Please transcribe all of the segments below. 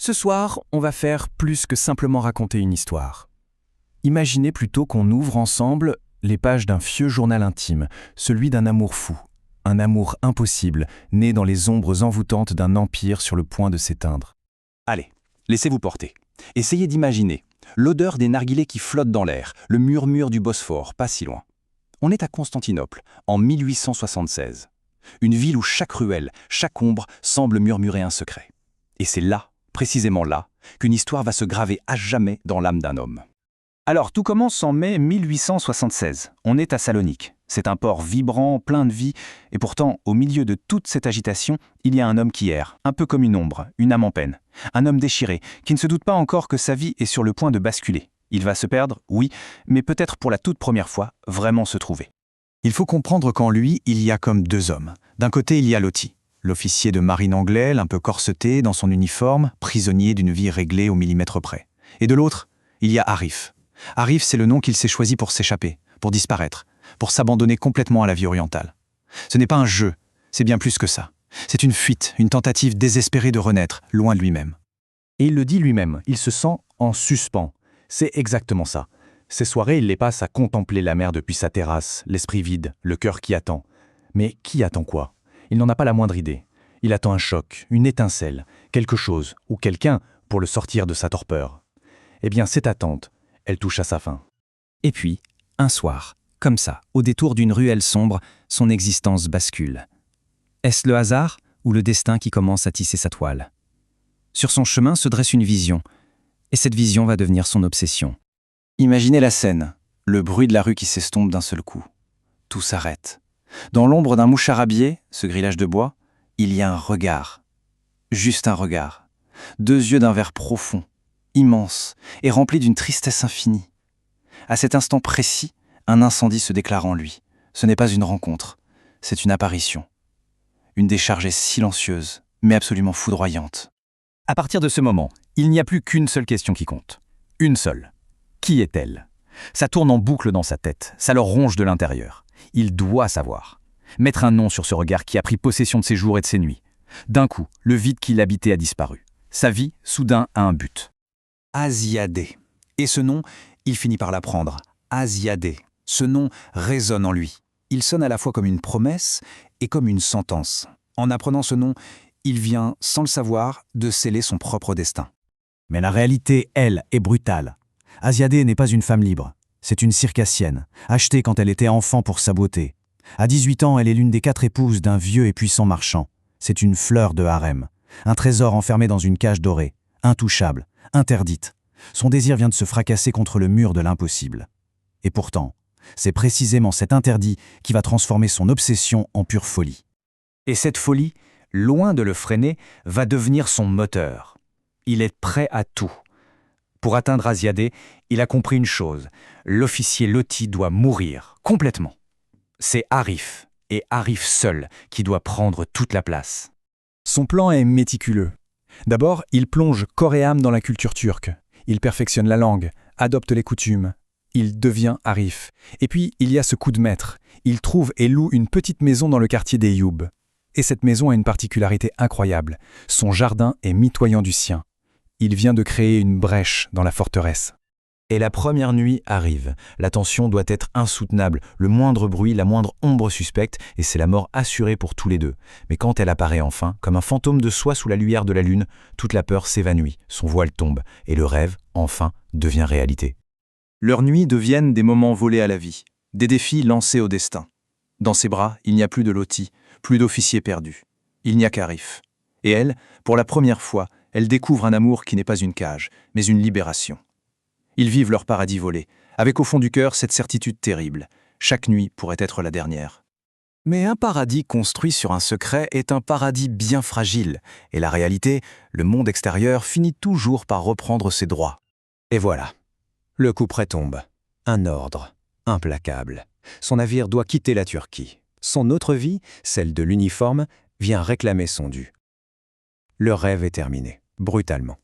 Ce soir, on va faire plus que simplement raconter une histoire. Imaginez plutôt qu'on ouvre ensemble les pages d'un vieux journal intime, celui d'un amour fou, un amour impossible, né dans les ombres envoûtantes d'un empire sur le point de s'éteindre. Allez, laissez-vous porter. Essayez d'imaginer l'odeur des narguilés qui flottent dans l'air, le murmure du Bosphore, pas si loin. On est à Constantinople, en 1876. Une ville où chaque ruelle, chaque ombre semble murmurer un secret. Et c'est là, précisément là, qu'une histoire va se graver à jamais dans l'âme d'un homme. Alors, tout commence en mai 1876. On est à Salonique. C'est un port vibrant, plein de vie, et pourtant, au milieu de toute cette agitation, il y a un homme qui erre, un peu comme une ombre, une âme en peine. Un homme déchiré, qui ne se doute pas encore que sa vie est sur le point de basculer. Il va se perdre, oui, mais peut-être pour la toute première fois, vraiment se trouver. Il faut comprendre qu'en lui, il y a comme deux hommes. D'un côté, il y a Lottie, l'officier de marine anglais, un peu corseté dans son uniforme, prisonnier d'une vie réglée au millimètre près. Et de l'autre, il y a Arif. Arif, c'est le nom qu'il s'est choisi pour s'échapper, pour disparaître, pour s'abandonner complètement à la vie orientale. Ce n'est pas un jeu, c'est bien plus que ça. C'est une fuite, une tentative désespérée de renaître, loin de lui-même. Et il le dit lui-même, il se sent en suspens. C'est exactement ça. Ces soirées, il les passe à contempler la mer depuis sa terrasse, l'esprit vide, le cœur qui attend. Mais qui attend quoi? Il n'en a pas la moindre idée. Il attend un choc, une étincelle, quelque chose, ou quelqu'un, pour le sortir de sa torpeur. Eh bien, cette attente, elle touche à sa fin. Et puis, un soir, comme ça, au détour d'une ruelle sombre, son existence bascule. Est-ce le hasard ou le destin qui commence à tisser sa toile? Sur son chemin se dresse une vision, et cette vision va devenir son obsession. Imaginez la scène, le bruit de la rue qui s'estompe d'un seul coup. Tout s'arrête. Dans l'ombre d'un moucharabier, ce grillage de bois, il y a un regard. Juste un regard. Deux yeux d'un vert profond, immense et rempli d'une tristesse infinie. À cet instant précis, un incendie se déclare en lui. Ce n'est pas une rencontre, c'est une apparition. Une décharge silencieuse, mais absolument foudroyante. À partir de ce moment, il n'y a plus qu'une seule question qui compte. Une seule. Qui est-elle? Ça tourne en boucle dans sa tête, ça le ronge de l'intérieur. Il doit savoir. Mettre un nom sur ce regard qui a pris possession de ses jours et de ses nuits. D'un coup, le vide qui l'habitait a disparu. Sa vie, soudain, a un but. Asiadé. Et ce nom, il finit par l'apprendre. Asiadé. Ce nom résonne en lui. Il sonne à la fois comme une promesse et comme une sentence. En apprenant ce nom, il vient, sans le savoir, de sceller son propre destin. Mais la réalité, elle, est brutale. Asiadé n'est pas une femme libre. C'est une circassienne, achetée quand elle était enfant pour sa beauté. À 18 ans, elle est l'une des 4 épouses d'un vieux et puissant marchand. C'est une fleur de harem, un trésor enfermé dans une cage dorée, intouchable, interdite. Son désir vient de se fracasser contre le mur de l'impossible. Et pourtant, c'est précisément cet interdit qui va transformer son obsession en pure folie. Et cette folie, loin de le freiner, va devenir son moteur. Il est prêt à tout. Pour atteindre Asiadé, il a compris une chose. L'officier Lottie doit mourir, complètement. C'est Arif, et Arif seul, qui doit prendre toute la place. Son plan est méticuleux. D'abord, il plonge corps et âme dans la culture turque. Il perfectionne la langue, adopte les coutumes. Il devient Arif. Et puis, il y a ce coup de maître. Il trouve et loue une petite maison dans le quartier des Youb. Et cette maison a une particularité incroyable. Son jardin est mitoyant du sien. Il vient de créer une brèche dans la forteresse. Et la première nuit arrive. La tension doit être insoutenable. Le moindre bruit, la moindre ombre suspecte, et c'est la mort assurée pour tous les deux. Mais quand elle apparaît enfin, comme un fantôme de soie sous la lumière de la lune, toute la peur s'évanouit, son voile tombe, et le rêve, enfin, devient réalité. Leurs nuits deviennent des moments volés à la vie, des défis lancés au destin. Dans ses bras, il n'y a plus de Lottie, plus d'officier perdu. Il n'y a qu'Arif. Et elle, pour la première fois, elle découvre un amour qui n'est pas une cage, mais une libération. Ils vivent leur paradis volé, avec au fond du cœur cette certitude terrible. Chaque nuit pourrait être la dernière. Mais un paradis construit sur un secret est un paradis bien fragile, et la réalité, le monde extérieur, finit toujours par reprendre ses droits. Et voilà. Le coup près tombe. Un ordre, implacable. Son navire doit quitter la Turquie. Son autre vie, celle de l'uniforme, vient réclamer son dû. Le rêve est terminé, brutalement.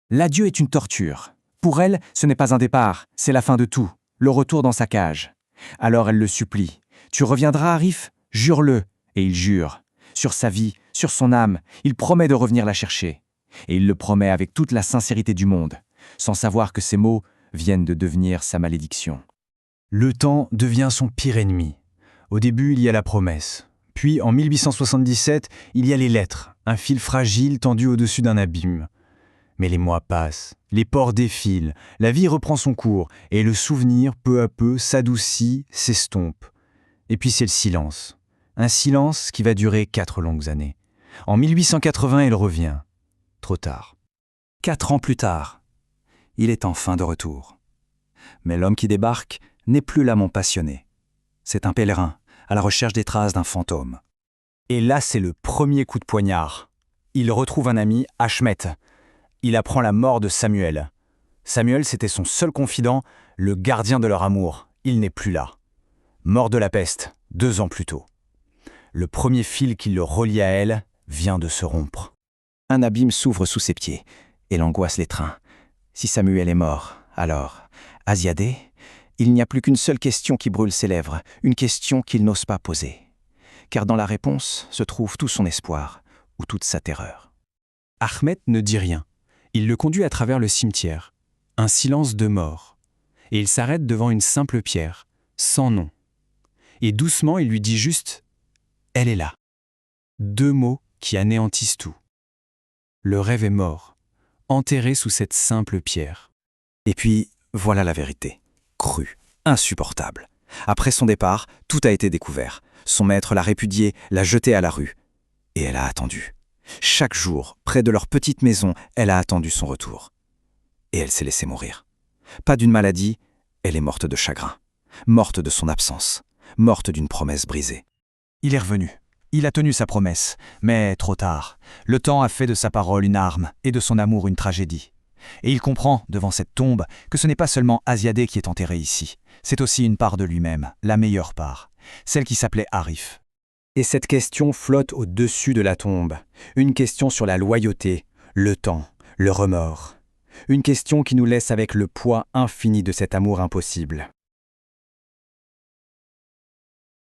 L'adieu est une torture. Pour elle, ce n'est pas un départ, c'est la fin de tout, le retour dans sa cage. Alors elle le supplie. « Tu reviendras, Arif ? Jure-le !» Et il jure. Sur sa vie, sur son âme, il promet de revenir la chercher. Et il le promet avec toute la sincérité du monde, sans savoir que ces mots viennent de devenir sa malédiction. Le temps devient son pire ennemi. Au début, il y a la promesse. Puis, en 1877, il y a les lettres, un fil fragile tendu au-dessus d'un abîme. Mais les mois passent, les ports défilent, la vie reprend son cours, et le souvenir, peu à peu, s'adoucit, s'estompe. Et puis c'est le silence. Un silence qui va durer 4 longues années. En 1880, il revient. Trop tard. 4 ans plus tard, il est enfin de retour. Mais l'homme qui débarque n'est plus l'amant passionné. C'est un pèlerin, à la recherche des traces d'un fantôme. Et là, c'est le premier coup de poignard. Il retrouve un ami, Achmet. Il apprend la mort de Samuel. Samuel, c'était son seul confident, le gardien de leur amour. Il n'est plus là. Mort de la peste, 2 ans plus tôt. Le premier fil qui le relie à elle vient de se rompre. Un abîme s'ouvre sous ses pieds, et l'angoisse l'étreint. Si Samuel est mort, alors, Asiadé, il n'y a plus qu'une seule question qui brûle ses lèvres, une question qu'il n'ose pas poser. Car dans la réponse se trouve tout son espoir, ou toute sa terreur. Ahmed ne dit rien. Il le conduit à travers le cimetière. Un silence de mort. Et il s'arrête devant une simple pierre, sans nom. Et doucement, il lui dit juste « Elle est là ». 2 mots qui anéantissent tout. Le rêve est mort, enterré sous cette simple pierre. Et puis, voilà la vérité. Crue, insupportable. Après son départ, tout a été découvert. Son maître l'a répudiée, l'a jetée à la rue. Et elle a attendu. Chaque jour, près de leur petite maison, elle a attendu son retour. Et elle s'est laissée mourir. Pas d'une maladie, elle est morte de chagrin. Morte de son absence. Morte d'une promesse brisée. Il est revenu. Il a tenu sa promesse, mais trop tard. Le temps a fait de sa parole une arme et de son amour une tragédie. Et il comprend, devant cette tombe, que ce n'est pas seulement Asiadé qui est enterré ici. C'est aussi une part de lui-même, la meilleure part, celle qui s'appelait Arif. Et cette question flotte au-dessus de la tombe. Une question sur la loyauté, le temps, le remords. Une question qui nous laisse avec le poids infini de cet amour impossible.